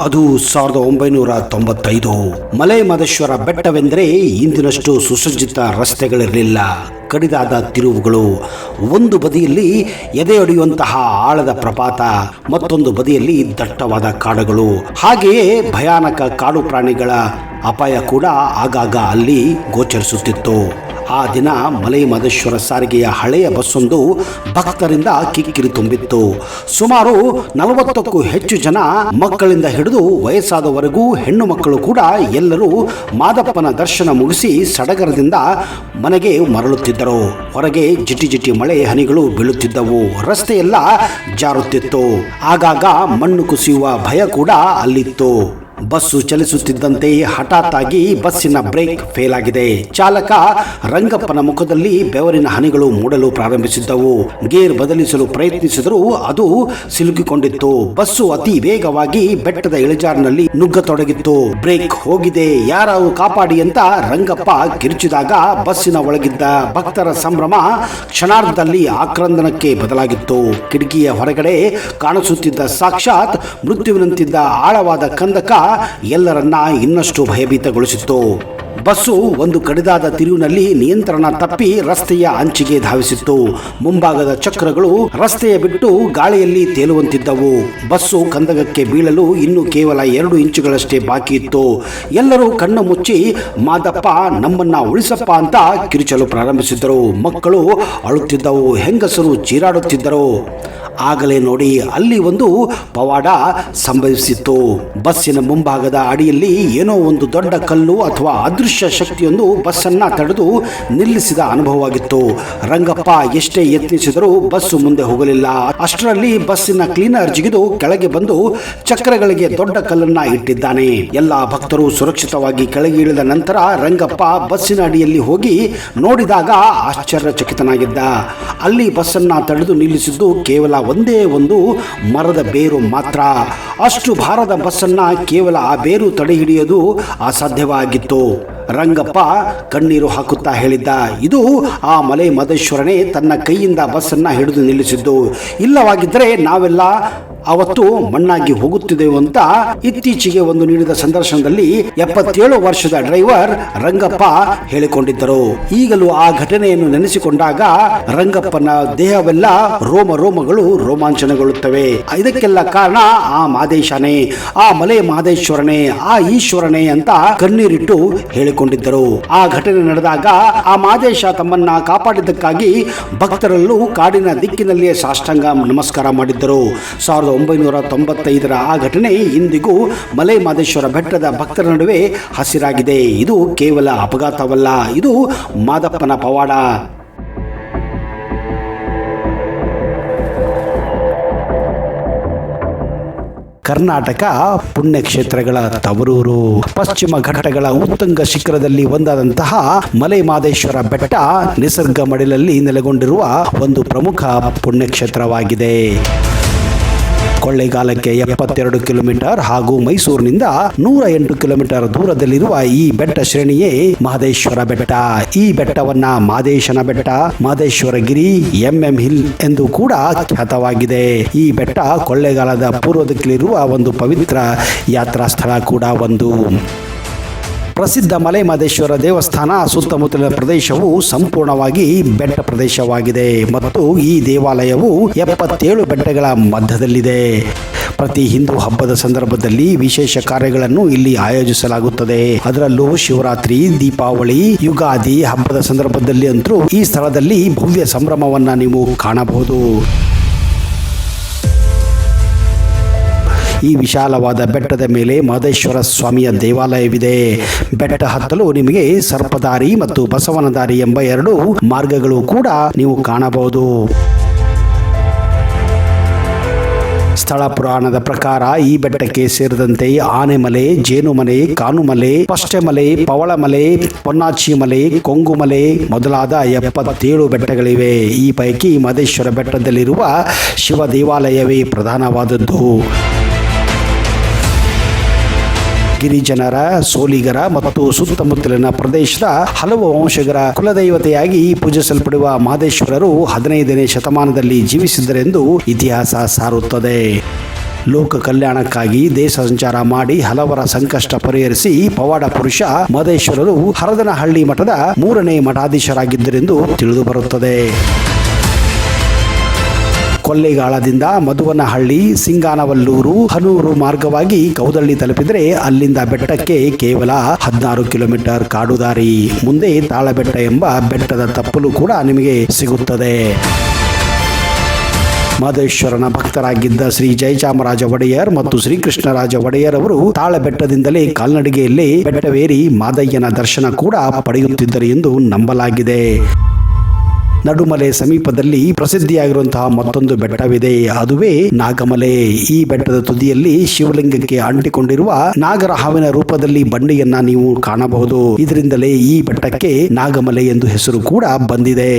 ಅದು 1995. ಮಲೆ ಮಹದೇಶ್ವರ ಬೆಟ್ಟವೆಂದರೆ ಇಂದಿನಷ್ಟು ಸುಸಜ್ಜಿತ ರಸ್ತೆಗಳಿರಲಿಲ್ಲ. ಕಡಿದಾದ ತಿರುವುಗಳು, ಒಂದು ಬದಿಯಲ್ಲಿ ಎದೆಯೊಡೆಯುವಂತಹ ಆಳದ ಪ್ರಪಾತ, ಮತ್ತೊಂದು ಬದಿಯಲ್ಲಿ ದಟ್ಟವಾದ ಕಾಡುಗಳು. ಹಾಗೆಯೇ ಭಯಾನಕ ಕಾಡು ಪ್ರಾಣಿಗಳ ಅಪಾಯ ಕೂಡ ಆಗಾಗ ಅಲ್ಲಿ ಗೋಚರಿಸುತ್ತಿತ್ತು. ಆ ದಿನ ಮಲೆ ಮಹದೇಶ್ವರ ಸಾರಿಗೆಯ ಹಳೆಯ ಬಸ್ಸೊಂದು ಭಕ್ತರಿಂದ ಕಿಕ್ಕಿರಿ ತುಂಬಿತ್ತು. ಸುಮಾರು 40ಕ್ಕೂ ಹೆಚ್ಚು ಜನ, ಮಕ್ಕಳಿಂದ ಹಿಡಿದು ವಯಸ್ಸಾದವರೆಗೂ ಹೆಣ್ಣು ಮಕ್ಕಳು ಕೂಡ ಎಲ್ಲರೂ ಮಾದಪ್ಪನ ದರ್ಶನ ಮುಗಿಸಿ ಸಡಗರದಿಂದ ಮನೆಗೆ ಮರಳುತ್ತಿದ್ದರು. ಹೊರಗೆ ಜಿಟಿ ಜಿಟಿ ಮಳೆ ಹನಿಗಳು ಬೀಳುತ್ತಿದ್ದವು. ರಸ್ತೆಯೆಲ್ಲ ಜಾರುತ್ತಿತ್ತು. ಆಗಾಗ ಮಣ್ಣು ಕುಸಿಯುವ ಭಯ ಕೂಡ ಅಲ್ಲಿತ್ತು. ಬಸ್ಸು ಚಲಿಸುತ್ತಿದ್ದಂತೆ ಹಠಾತ್ ಆಗಿ ಬಸ್ಸಿನ ಬ್ರೇಕ್ ಫೇಲ್ ಆಗಿದೆ. ಚಾಲಕ ರಂಗಪ್ಪನ ಮುಖದಲ್ಲಿ ಬೆವರಿನ ಹನಿಗಳು ಮೂಡಲು ಪ್ರಾರಂಭಿಸಿದ್ದವು. ಗೇರ್ ಬದಲಿಸಲು ಪ್ರಯತ್ನಿಸಿದರೂ ಅದು ಸಿಲುಕಿಕೊಂಡಿತ್ತು. ಬಸ್ಸು ಅತಿ ವೇಗವಾಗಿ ಬೆಟ್ಟದ ಇಳಿಜಾರಿನಲ್ಲಿ ನುಗ್ಗತೊಡಗಿತ್ತು. ಬ್ರೇಕ್ ಹೋಗಿದೆ, ಯಾರು ಕಾಪಾಡಿ ಅಂತ ರಂಗಪ್ಪ ಕಿರುಚಿದಾಗ ಬಸ್ಸಿನ ಒಳಗಿದ್ದ ಭಕ್ತರ ಸಂಭ್ರಮ ಕ್ಷಣಾರ್ಧದಲ್ಲಿ ಆಕ್ರಂದನಕ್ಕೆ ಬದಲಾಗಿತ್ತು. ಕಿಟಕಿಯ ಹೊರಗಡೆ ಕಾಣಿಸುತ್ತಿದ್ದ ಸಾಕ್ಷಾತ್ ಮೃತ್ಯುವಿನಂತಿದ್ದ ಆಳವಾದ ಕಂದಕ ಎಲ್ಲರನ್ನ ಇನ್ನಷ್ಟು ಭಯಭೀತಗೊಳಿಸಿತ್ತು. ಬಸ್ಸು ಒಂದು ಕಡಿದಾದ ತಿರುವಿನಲ್ಲಿ ನಿಯಂತ್ರಣ ತಪ್ಪಿ ರಸ್ತೆಯ ಅಂಚಿಗೆ ಧಾವಿಸಿತ್ತು. ಮುಂಭಾಗದ ಚಕ್ರಗಳು ರಸ್ತೆಯ ಬಿಟ್ಟು ಗಾಳಿಯಲ್ಲಿ ತೇಲುವಂತಿದ್ದವು. ಬಸ್ಸು ಕಂದಕಕ್ಕೆ ಬೀಳಲು ಇನ್ನು ಕೇವಲ 2 ಇಂಚುಗಳಷ್ಟೇ ಬಾಕಿ ಇತ್ತು. ಎಲ್ಲರೂ ಕಣ್ಣು ಮುಚ್ಚಿ ಮಾದಪ್ಪ ನಮ್ಮನ್ನ ಉಳಿಸಪ್ಪ ಅಂತ ಕಿರುಚಲು ಪ್ರಾರಂಭಿಸಿದ್ದರು. ಮಕ್ಕಳು ಅಳುತ್ತಿದ್ದವು, ಹೆಂಗಸರು ಚೀರಾಡುತ್ತಿದ್ದರು. ಆಗಲೇ ನೋಡಿ ಅಲ್ಲಿ ಒಂದು ಪವಾಡ ಸಂಭವಿಸಿತ್ತು. ಬಸ್ಸಿನ ಮುಂಭಾಗದ ಅಡಿಯಲ್ಲಿ ಏನೋ ಒಂದು ದೊಡ್ಡ ಕಲ್ಲು ಅಥವಾ ಅದೃಶ್ಯ ಶಕ್ತಿಯೊಂದು ಬಸ್ಸನ್ನ ತಡೆದು ನಿಲ್ಲಿಸಿದ ಅನುಭವವಾಗಿತ್ತು. ರಂಗಪ್ಪ ಎಷ್ಟೇ ಯತ್ನಿಸಿದರೂ ಬಸ್ಸು ಮುಂದೆ ಹೋಗಲಿಲ್ಲ. ಅಷ್ಟರಲ್ಲಿ ಬಸ್ಸಿನ ಕ್ಲೀನರ್ ಜಿಗಿದು ಕೆಳಗೆ ಬಂದು ಚಕ್ರಗಳಿಗೆ ದೊಡ್ಡ ಕಲ್ಲನ್ನ ಇಟ್ಟಿದ್ದಾನೆ. ಎಲ್ಲಾ ಭಕ್ತರು ಸುರಕ್ಷಿತವಾಗಿ ಕೆಳಗೆ ಇಳಿದ ನಂತರ ರಂಗಪ್ಪ ಬಸ್ಸಿನ ಅಡಿಯಲ್ಲಿ ಹೋಗಿ ನೋಡಿದಾಗ ಆಶ್ಚರ್ಯಚಕಿತನಾಗಿದ್ದ. ಅಲ್ಲಿ ಬಸ್ಸನ್ನ ತಡೆದು ನಿಲ್ಲಿಸಿದ್ದು ಕೇವಲ ಒಂದೇ ಒಂದು ಮರದ ಬೇರು ಮಾತ್ರ. ಅಷ್ಟು ಭಾರದ ಬಸ್ಸನ್ನ ಕೇವಲ ಆ ಬೇರು ತಡೆ ಹಿಡಿಯೋದು ಅಸಾಧ್ಯವಾಗಿತ್ತು. ರಂಗಪ್ಪ ಕಣ್ಣೀರು ಹಾಕುತ್ತಾ ಹೇಳಿದ್ದ, ಇದು ಆ ಮಲೆ ಮಹದೇಶ್ವರನೇ ತನ್ನ ಕೈಯಿಂದ ಬಸ್ಸನ್ನ ಹಿಡಿದು ನಿಲ್ಲಿಸಿದ್ದು. ಇಲ್ಲವಾಗಿದ್ದರೆ ನಾವೆಲ್ಲ ಅವತ್ತು ಮಣ್ಣಾಗಿ ಹೋಗುತ್ತಿದ್ದೆವು ಅಂತ ಇತ್ತೀಚೆಗೆ ಒಂದು ನೀಡಿದ ಸಂದರ್ಶನದಲ್ಲಿ 77 ವರ್ಷದ ಡ್ರೈವರ್ ರಂಗಪ್ಪ ಹೇಳಿಕೊಂಡಿದ್ದರು. ಈಗಲೂ ಆ ಘಟನೆಯನ್ನು ನೆನೆಸಿಕೊಂಡಾಗ ರಂಗಪ್ಪನ ದೇಹವೆಲ್ಲ ರೋಮಗಳು ರೋಮಾಂಚನಗೊಳ್ಳುತ್ತವೆ. ಇದಕ್ಕೆಲ್ಲ ಕಾರಣ ಆ ಮಾದೇಶನೇ, ಆ ಮಲೆ ಮಹದೇಶ್ವರನೇ, ಆ ಈಶ್ವರನೇ ಅಂತ ಕಣ್ಣೀರಿಟ್ಟು ಹೇಳಿಕೊಂಡಿದ್ದರು. ಆ ಘಟನೆ ನಡೆದಾಗ ಆ ಮಾದೇಶ ತಮ್ಮನ್ನ ಕಾಪಾಡಿದ್ದಕ್ಕಾಗಿ ಭಕ್ತರಲ್ಲೂ ಕಾಡಿನ ದಿಕ್ಕಿನಲ್ಲಿಯೇ ಸಾಷ್ಟಾಂಗ ನಮಸ್ಕಾರ ಮಾಡಿದ್ದರು. 1995ರ ಆ ಘಟನೆ ಇಂದಿಗೂ ಮಲೆ ಮಹದೇಶ್ವರ ಬೆಟ್ಟದ ಭಕ್ತರ ನಡುವೆ ಹಸಿರಾಗಿದೆ. ಇದು ಕೇವಲ ಅಪಘಾತವಲ್ಲ, ಇದು ಮಾದಪ್ಪನ ಪವಾಡ. ಕರ್ನಾಟಕ ಪುಣ್ಯಕ್ಷೇತ್ರಗಳ ತವರೂರು. ಪಶ್ಚಿಮ ಘಟ್ಟಗಳ ಉತ್ತುಂಗ ಶಿಖರದಲ್ಲಿ ಒಂದಾದಂತಹ ಮಲೆ ಮಹದೇಶ್ವರ ಬೆಟ್ಟ ನಿಸರ್ಗ ಮಡಿಲಲ್ಲಿ ನೆಲೆಗೊಂಡಿರುವ ಒಂದು ಪ್ರಮುಖ ಪುಣ್ಯಕ್ಷೇತ್ರವಾಗಿದೆ. ಕೊಳ್ಳೇಗಾಲಕ್ಕೆ 72 ಕಿಲೋಮೀಟರ್ ಹಾಗೂ ಮೈಸೂರಿನಿಂದ 108 ಕಿಲೋಮೀಟರ್ ದೂರದಲ್ಲಿರುವ ಈ ಬೆಟ್ಟ ಶ್ರೇಣಿಯೇ ಮಹದೇಶ್ವರ ಬೆಟ್ಟ. ಈ ಬೆಟ್ಟವನ್ನ ಮಹದೇಶನ ಬೆಟ್ಟ, ಮಹದೇಶ್ವರಗಿರಿ, MM ಹಿಲ್ ಎಂದು ಕೂಡ ಖ್ಯಾತವಾಗಿದೆ. ಈ ಬೆಟ್ಟ ಕೊಳ್ಳೇಗಾಲದ ಪೂರ್ವದಲ್ಲಿರುವ ಒಂದು ಪವಿತ್ರ ಯಾತ್ರಾ ಸ್ಥಳ ಕೂಡ ಒಂದು. ಪ್ರಸಿದ್ಧ ಮಲೆ ಮಹದೇಶ್ವರ ದೇವಸ್ಥಾನ ಸುತ್ತಮುತ್ತಲಿನ ಪ್ರದೇಶವು ಸಂಪೂರ್ಣವಾಗಿ ಬೆಟ್ಟ ಪ್ರದೇಶವಾಗಿದೆ ಮತ್ತು ಈ ದೇವಾಲಯವು 77 ಬೆಟ್ಟಗಳ ಮಧ್ಯದಲ್ಲಿದೆ. ಪ್ರತಿ ಹಿಂದೂ ಹಬ್ಬದ ಸಂದರ್ಭದಲ್ಲಿ ವಿಶೇಷ ಕಾರ್ಯಗಳನ್ನು ಇಲ್ಲಿ ಆಯೋಜಿಸಲಾಗುತ್ತದೆ. ಅದರಲ್ಲೂ ಶಿವರಾತ್ರಿ, ದೀಪಾವಳಿ, ಯುಗಾದಿ ಹಬ್ಬದ ಸಂದರ್ಭದಲ್ಲಿ ಅಂತೂ ಈ ಸ್ಥಳದಲ್ಲಿ ಭವ್ಯ ಸಂಭ್ರಮವನ್ನ ನೀವು ಕಾಣಬಹುದು. ಈ ವಿಶಾಲವಾದ ಬೆಟ್ಟದ ಮೇಲೆ ಮಹದೇಶ್ವರ ಸ್ವಾಮಿಯ ದೇವಾಲಯವಿದೆ. ಬೆಟ್ಟ ಹತ್ತಲು ನಿಮಗೆ ಸರ್ಪದಾರಿ ಮತ್ತು ಬಸವನದಾರಿ ಎಂಬ 2 ಮಾರ್ಗಗಳು ಕೂಡ ನೀವು ಕಾಣಬಹುದು. ಸ್ಥಳ ಪುರಾಣದ ಪ್ರಕಾರ ಈ ಬೆಟ್ಟಕ್ಕೆ ಸೇರಿದಂತೆ ಆನೆಮಲೆ, ಜೇನುಮಲೆ, ಕಾನುಮಲೆ, ಪಷ್ಟೆಮಲೆ, ಪವಳಮಲೆ, ಪೊನ್ನಾಚಿ ಮಲೆ, ಕೊಂಗುಮಲೆ ಮೊದಲಾದ 77 ಬೆಟ್ಟಗಳಿವೆ. ಈ ಪೈಕಿ ಮಹದೇಶ್ವರ ಬೆಟ್ಟದಲ್ಲಿರುವ ಶಿವ ದೇವಾಲಯವೇ ಪ್ರಧಾನವಾದದ್ದು. ಗಿರಿಜನರ, ಸೋಲಿಗರ ಮತ್ತು ಸುತ್ತಮುತ್ತಲಿನ ಪ್ರದೇಶದ ಹಲವು ವಂಶಗಳ ಕುಲದೈವತೆಯಾಗಿ ಪೂಜಿಸಲ್ಪಡುವ ಮಹದೇಶ್ವರರು 15ನೇ ಶತಮಾನದಲ್ಲಿ ಜೀವಿಸಿದ್ದರೆಂದು ಇತಿಹಾಸ ಸಾರುತ್ತದೆ. ಲೋಕ ಕಲ್ಯಾಣಕ್ಕಾಗಿ ದೇಶ ಸಂಚಾರ ಮಾಡಿ ಹಲವರ ಸಂಕಷ್ಟ ಪರಿಹರಿಸಿ ಪವಾಡ ಪುರುಷ ಮಹದೇಶ್ವರರು ಹರದನಹಳ್ಳಿ ಮಠದ 3ನೇ ಮಠಾಧೀಶರಾಗಿದ್ದರೆಂದು ತಿಳಿದು ಬರುತ್ತದೆ. ಕೊಳ್ಳೇಗಾಲದಿಂದ ಮಧುವನಹಳ್ಳಿ, ಸಿಂಗಾನವಲ್ಲೂರು, ಹನೂರು ಮಾರ್ಗವಾಗಿ ಕೌದಳ್ಳಿ ತಲುಪಿದರೆ ಅಲ್ಲಿಂದ ಬೆಟ್ಟಕ್ಕೆ ಕೇವಲ 16 ಕಿಲೋಮೀಟರ್ ಕಾಡು ದಾರಿ. ಮುಂದೆ ತಾಳಬೆಟ್ಟ ಎಂಬ ಬೆಟ್ಟದ ತಪ್ಪಲು ಕೂಡ ನಿಮಗೆ ಸಿಗುತ್ತದೆ. ಮಹದೇಶ್ವರನ ಭಕ್ತರಾಗಿದ್ದ ಶ್ರೀ ಜಯಚಾಮರಾಜ ಒಡೆಯರ್ ಮತ್ತು ಶ್ರೀಕೃಷ್ಣರಾಜ ಒಡೆಯರ್ ಅವರು ತಾಳಬೆಟ್ಟದಿಂದಲೇ ಕಾಲ್ನಡಿಗೆಯಲ್ಲಿ ಬೆಟ್ಟವೇರಿ ಮಾದಯ್ಯನ ದರ್ಶನ ಕೂಡ ಪಡೆಯುತ್ತಿದ್ದರು ಎಂದು ನಂಬಲಾಗಿದೆ. ನಡುಮಲೆ ಸಮೀಪದಲ್ಲಿ ಪ್ರಸಿದ್ಧಿಯಾಗಿರುವಂತಹ ಮತ್ತೊಂದು ಬೆಟ್ಟವಿದೆ, ಅದುವೇ ನಾಗಮಲೆ. ಈ ಬೆಟ್ಟದ ತುದಿಯಲ್ಲಿ ಶಿವಲಿಂಗಕ್ಕೆ ಅಂಟಿಕೊಂಡಿರುವ ನಾಗರ ಹಾವಿನ ರೂಪದಲ್ಲಿ ಬಂಡೆಯನ್ನ ನೀವು ಕಾಣಬಹುದು. ಇದರಿಂದಲೇ ಈ ಬೆಟ್ಟಕ್ಕೆ ನಾಗಮಲೆ ಎಂದು ಹೆಸರು ಕೂಡ ಬಂದಿದೆ.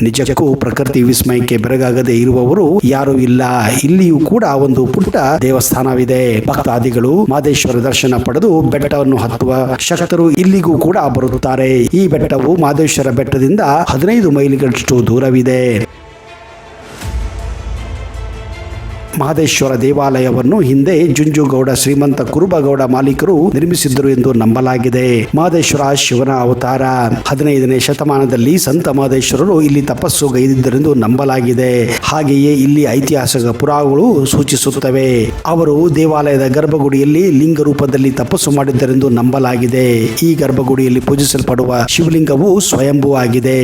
ನಿಜಕ್ಕೂ ಪ್ರಕೃತಿ ವಿಸ್ಮಯಕ್ಕೆ ಬೆರಗಾಗದೆ ಇರುವವರು ಯಾರೂ ಇಲ್ಲ. ಇಲ್ಲಿಯೂ ಕೂಡ ಒಂದು ಪುಟ್ಟ ದೇವಸ್ಥಾನವಿದೆ. ಭಕ್ತಾದಿಗಳು ಮಹದೇಶ್ವರ ದರ್ಶನ ಪಡೆದು ಬೆಟ್ಟವನ್ನು ಹತ್ತುವ ಶಕ್ತರು ಇಲ್ಲಿಗೂ ಕೂಡ ಬರುತ್ತಾರೆ. ಈ ಬೆಟ್ಟವು ಮಹದೇಶ್ವರ ಬೆಟ್ಟದಿಂದ 15 ಮೈಲಿಗಳಷ್ಟು ದೂರವಿದೆ. ಮಹದೇಶ್ವರ ದೇವಾಲಯವನ್ನು ಹಿಂದೆ ಜುಂಜುಗೌಡ ಶ್ರೀಮಂತ ಕುರುಬಗೌಡ ಮಾಲೀಕರು ನಿರ್ಮಿಸಿದ್ದರು ಎಂದು ನಂಬಲಾಗಿದೆ. ಮಹದೇಶ್ವರ ಶಿವನ ಅವತಾರ. 15ನೇ ಶತಮಾನದಲ್ಲಿ ಸಂತ ಮಹದೇಶ್ವರರು ಇಲ್ಲಿ ತಪಸ್ಸು ಗೈದಿದ್ದರೆಂದು ನಂಬಲಾಗಿದೆ. ಹಾಗೆಯೇ ಇಲ್ಲಿ ಐತಿಹಾಸಿಕ ಪುರಾವೆಗಳು ಸೂಚಿಸುತ್ತವೆ. ಅವರು ದೇವಾಲಯದ ಗರ್ಭಗುಡಿಯಲ್ಲಿ ಲಿಂಗ ರೂಪದಲ್ಲಿ ತಪಸ್ಸು ಮಾಡಿದ್ದರೆಂದು ನಂಬಲಾಗಿದೆ. ಈ ಗರ್ಭಗುಡಿಯಲ್ಲಿ ಪೂಜಿಸಲ್ಪಡುವ ಶಿವಲಿಂಗವು ಸ್ವಯಂಭೂ ಆಗಿದೆ.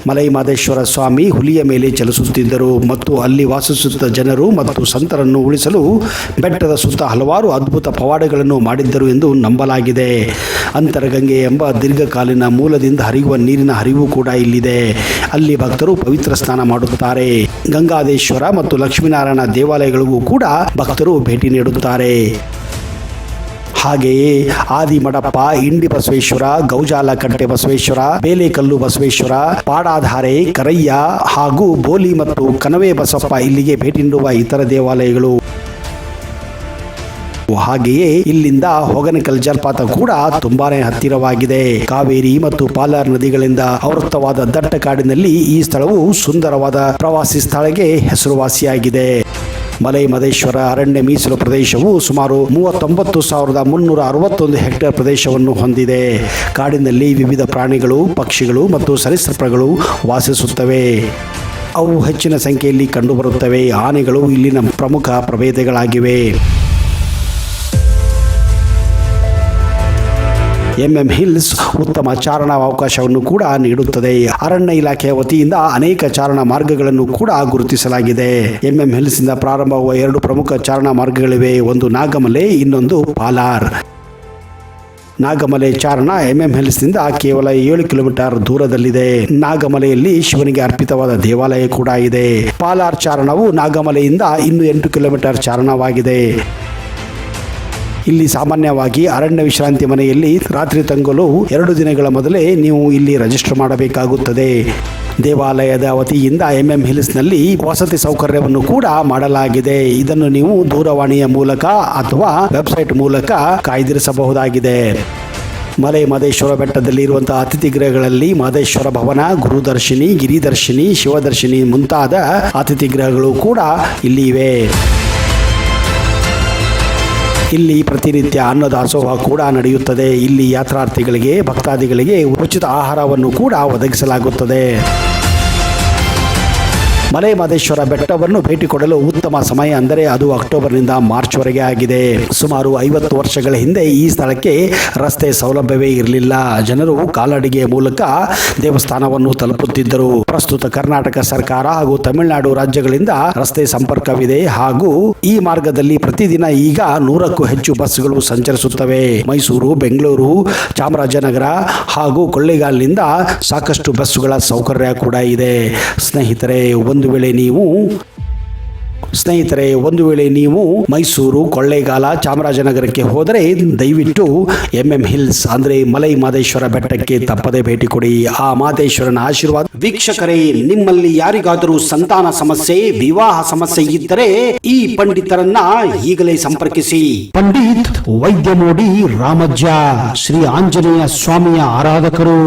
ಮಲೈ ಮಹದೇಶ್ವರ ಸ್ವಾಮಿ ಹುಲಿಯ ಮೇಲೆ ಚಲಿಸುತ್ತಿದ್ದರು ಮತ್ತು ಅಲ್ಲಿ ವಾಸಿಸುತ್ತ ಜನರು ಮತ್ತು ಸಂತರನ್ನು ಉಳಿಸಲು ಬೆಟ್ಟದ ಸುತ್ತ ಹಲವಾರು ಅದ್ಭುತ ಪವಾಡಗಳನ್ನು ಮಾಡಿದ್ದರು ಎಂದು ನಂಬಲಾಗಿದೆ. ಅಂತರಗಂಗೆ ಎಂಬ ದೀರ್ಘಕಾಲೀನ ಮೂಲದಿಂದ ಹರಿಯುವ ನೀರಿನ ಹರಿವು ಕೂಡ ಇಲ್ಲಿದೆ. ಅಲ್ಲಿ ಭಕ್ತರು ಪವಿತ್ರ ಸ್ನಾನ ಮಾಡುತ್ತಾರೆ. ಗಂಗಾದೇಶ್ವರ ಮತ್ತು ಲಕ್ಷ್ಮೀನಾರಾಯಣ ದೇವಾಲಯಗಳಿಗೂ ಕೂಡ ಭಕ್ತರು ಭೇಟಿ ನೀಡುತ್ತಾರೆ. ಹಾಗೆಯೇ ಆದಿಮಡಪ್ಪ, ಇಂಡಿ ಬಸವೇಶ್ವರ, ಗೌಜಾಲಕಟ್ಟೆ ಬಸವೇಶ್ವರ, ಬೇಲೆಕಲ್ಲು ಬಸವೇಶ್ವರ, ಪಾಡಾಧಾರೆ, ಕರಯ್ಯ ಹಾಗೂ ಬೋಲಿ ಮತ್ತು ಕನವೆ ಬಸಪ್ಪ ಇಲ್ಲಿಗೆ ಭೇಟಿ ನೀಡುವ ಇತರ ದೇವಾಲಯಗಳು. ಹಾಗೆಯೇ ಇಲ್ಲಿಂದ ಹೊಗನಕಲ್ ಜಲಪಾತ ಕೂಡ ತುಂಬಾನೇ ಹತ್ತಿರವಾಗಿದೆ. ಕಾವೇರಿ ಮತ್ತು ಪಾಲಾರ್ ನದಿಗಳಿಂದ ಆವೃತವಾದ ದಟ್ಟ ಕಾಡಿನಲ್ಲಿ ಈ ಸ್ಥಳವು ಸುಂದರವಾದ ಪ್ರವಾಸಿ ಸ್ಥಳಕ್ಕೆ ಹೆಸರುವಾಸಿಯಾಗಿದೆ. ಮಲೈ ಮಹದೇಶ್ವರ ಅರಣ್ಯ ಮೀಸಲು ಪ್ರದೇಶವು ಸುಮಾರು 39,361 ಹೆಕ್ಟೇರ್ ಪ್ರದೇಶವನ್ನು ಹೊಂದಿದೆ. ಕಾಡಿನಲ್ಲಿ ವಿವಿಧ ಪ್ರಾಣಿಗಳು, ಪಕ್ಷಿಗಳು ಮತ್ತು ಸರೀಸೃಪಗಳು ವಾಸಿಸುತ್ತವೆ. ಅವು ಹೆಚ್ಚಿನ ಸಂಖ್ಯೆಯಲ್ಲಿ ಕಂಡುಬರುತ್ತವೆ. ಆನೆಗಳು ಇಲ್ಲಿನ ಪ್ರಮುಖ ಪ್ರಭೇದಗಳಾಗಿವೆ. ಎಂಎಂ ಹಿಲ್ಸ್ ಉತ್ತಮ ಚಾರಣ ಅವಕಾಶವನ್ನು ಕೂಡ ನೀಡುತ್ತದೆ. ಅರಣ್ಯ ಇಲಾಖೆಯ ವತಿಯಿಂದ ಅನೇಕ ಚಾರಣ ಮಾರ್ಗಗಳನ್ನು ಕೂಡ ಗುರುತಿಸಲಾಗಿದೆ. ಎಂಎಂ ಹಿಲ್ಸ್ ಇಂದ ಪ್ರಾರಂಭವಾಗುವ 2 ಪ್ರಮುಖ ಚಾರಣ ಮಾರ್ಗಗಳಿವೆ. ಒಂದು ನಾಗಮಲೆ, ಇನ್ನೊಂದು ಪಾಲಾರ್. ನಾಗಮಲೆ ಚಾರಣ ಎಂಎಂ ಹಿಲ್ಸ್ನಿಂದ ಕೇವಲ 7 ಕಿಲೋಮೀಟರ್ ದೂರದಲ್ಲಿದೆ. ನಾಗಮಲೆಯಲ್ಲಿ ಶಿವನಿಗೆ ಅರ್ಪಿತವಾದ ದೇವಾಲಯ ಕೂಡ ಇದೆ. ಪಾಲಾರ್ ಚಾರಣವು ನಾಗಮಲೆಯಿಂದ ಇನ್ನು 8 ಕಿಲೋಮೀಟರ್ ಚಾರಣವಾಗಿದೆ. ಇಲ್ಲಿ ಸಾಮಾನ್ಯವಾಗಿ ಅರಣ್ಯ ವಿಶ್ರಾಂತಿ ಮನೆಯಲ್ಲಿ ರಾತ್ರಿ ತಂಗಲು 2 ದಿನಗಳ ಮೊದಲೇ ನೀವು ಇಲ್ಲಿ ರಿಜಿಸ್ಟರ್ ಮಾಡಬೇಕಾಗುತ್ತದೆ. ದೇವಾಲಯದ ವತಿಯಿಂದ ಎಂಎಂ ಹಿಲ್ಸ್ನಲ್ಲಿ ವಸತಿ ಸೌಕರ್ಯವನ್ನು ಕೂಡ ಮಾಡಲಾಗಿದೆ. ಇದನ್ನು ನೀವು ದೂರವಾಣಿಯ ಮೂಲಕ ಅಥವಾ ವೆಬ್ಸೈಟ್ ಮೂಲಕ ಕಾಯ್ದಿರಿಸಬಹುದಾಗಿದೆ. ಮಲೈ ಮಹದೇಶ್ವರ ಬೆಟ್ಟದಲ್ಲಿ ಇರುವಂತಹ ಅತಿಥಿ ಗೃಹಗಳಲ್ಲಿ ಮಹದೇಶ್ವರ ಭವನ, ಗುರುದರ್ಶಿನಿ, ಗಿರಿದರ್ಶಿನಿ, ಶಿವದರ್ಶಿನಿ ಮುಂತಾದ ಅತಿಥಿ ಗೃಹಗಳು ಕೂಡ ಇಲ್ಲಿ ಇವೆ. ಇಲ್ಲಿ ಪ್ರತಿನಿತ್ಯ ಅನ್ನದಾಸೋಹ ಕೂಡ ನಡೆಯುತ್ತದೆ. ಇಲ್ಲಿ ಯಾತ್ರಾರ್ಥಿಗಳಿಗೆ, ಭಕ್ತಾದಿಗಳಿಗೆ ಉಚಿತ ಆಹಾರವನ್ನು ಕೂಡ ಒದಗಿಸಲಾಗುತ್ತದೆ. ಮಲೈ ಮಹದೇಶ್ವರ ಬೆಟ್ಟವನ್ನು ಭೇಟಿ ಕೊಡಲು ಉತ್ತಮ ಸಮಯ ಅಂದರೆ ಅದು ಅಕ್ಟೋಬರ್ನಿಂದ ಮಾರ್ಚ್ವರೆಗೆ ಆಗಿದೆ. ಸುಮಾರು 50 ವರ್ಷಗಳ ಹಿಂದೆ ಈ ಸ್ಥಳಕ್ಕೆ ರಸ್ತೆ ಸೌಲಭ್ಯವೇ ಇರಲಿಲ್ಲ. ಜನರು ಕಾಲ್ನಡಿಗೆಯ ಮೂಲಕ ದೇವಸ್ಥಾನವನ್ನು ತಲುಪುತ್ತಿದ್ದರು. ಪ್ರಸ್ತುತ ಕರ್ನಾಟಕ ಸರ್ಕಾರ ಹಾಗೂ ತಮಿಳುನಾಡು ರಾಜ್ಯಗಳಿಂದ ರಸ್ತೆ ಸಂಪರ್ಕವಿದೆ ಹಾಗೂ ಈ ಮಾರ್ಗದಲ್ಲಿ ಪ್ರತಿದಿನ ಈಗ 100ಕ್ಕೂ ಹೆಚ್ಚು ಬಸ್ಗಳು ಸಂಚರಿಸುತ್ತವೆ. ಮೈಸೂರು, ಬೆಂಗಳೂರು, ಚಾಮರಾಜನಗರ ಹಾಗೂ ಕೊಳ್ಳೇಗಾಲದಿಂದ ಸಾಕಷ್ಟು ಬಸ್ಸುಗಳ ಸೌಕರ್ಯ ಕೂಡ ಇದೆ. ಸ್ನೇಹಿತರೆ, ಒಂದು ವೇಳೆ ನೀವು ಸ್ನೇಹಿತರೆ, ಒಂದು ವೇಳೆ ನೀವು ಮೈಸೂರು, ಕೊಳ್ಳೇಗಾಲ, ಚಾಮರಾಜನಗರಕ್ಕೆ ಹೋದರೆ ದಯವಿಟ್ಟು MM ಹಿಲ್ಸ್ ಅಂದ್ರೆ ಮಲೈ ಮಾದೇಶ್ವರ ಬೆಟ್ಟಕ್ಕೆ ತಪ್ಪದೆ ಭೇಟಿ ಕೊಡಿ. ಆ ಮಾದೇಶ್ವರನ ಆಶೀರ್ವಾದ. ವೀಕ್ಷಕರೇ, ನಿಮ್ಮಲ್ಲಿ ಯಾರಿಗಾದರೂ ಸಂತಾನ ಸಮಸ್ಯೆ, ವಿವಾಹ ಸಮಸ್ಯೆ ಇದ್ದರೆ ಈ ಪಂಡಿತರನ್ನ ಈಗಲೇ ಸಂಪರ್ಕಿಸಿ. ಪಂಡಿತ್ ವೈದ್ಯ ನೋಡಿ ರಾಮಜ್ಜ, ಶ್ರೀ ಆಂಜನೇಯ ಸ್ವಾಮಿಯ ಆರಾಧಕರು,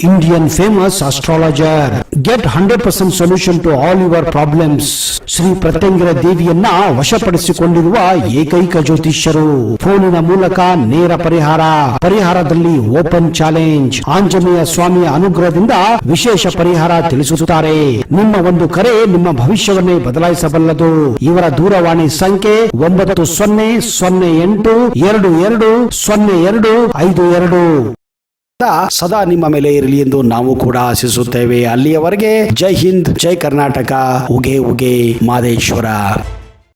Indian famous astrologer. Get 100% solution to all your problems. Shri Pratyangira ದೇವಿಯನ್ನ ವಶಪಡಿಸಿಕೊಂಡಿರುವ ಏಕೈಕ ಜ್ಯೋತಿಷ್ಯರು. ಫೋನಿನ ಮೂಲಕ ನೇರ ಪರಿಹಾರದಲ್ಲಿ ಓಪನ್ ಚಾಲೆಂಜ್. ಆಂಜನೇಯ ಸ್ವಾಮಿಯ ಅನುಗ್ರಹದಿಂದ ವಿಶೇಷ ಪರಿಹಾರ ತಿಳಿಸುತ್ತಾರೆ. ನಿಮ್ಮ ಒಂದು ಕರೆ ನಿಮ್ಮ ಭವಿಷ್ಯವನ್ನೇ ಬದಲಾಯಿಸಬಲ್ಲದು. ಇವರ ದೂರವಾಣಿ ಸಂಖ್ಯೆ 9008220252. ಸದಾ ನಿಮ್ಮ ಮೇಲೆ ಇರಲಿ ಎಂದು ನಾವು ಕೂಡ ಆಶಿಸುತ್ತೇವೆ. ಅಲ್ಲಿಯವರೆಗೆ ಜೈ ಹಿಂದ್, ಜೈ ಕರ್ನಾಟಕ, ಉಗೆ ಉಗೆ ಮಾದೇಶ್ವರ.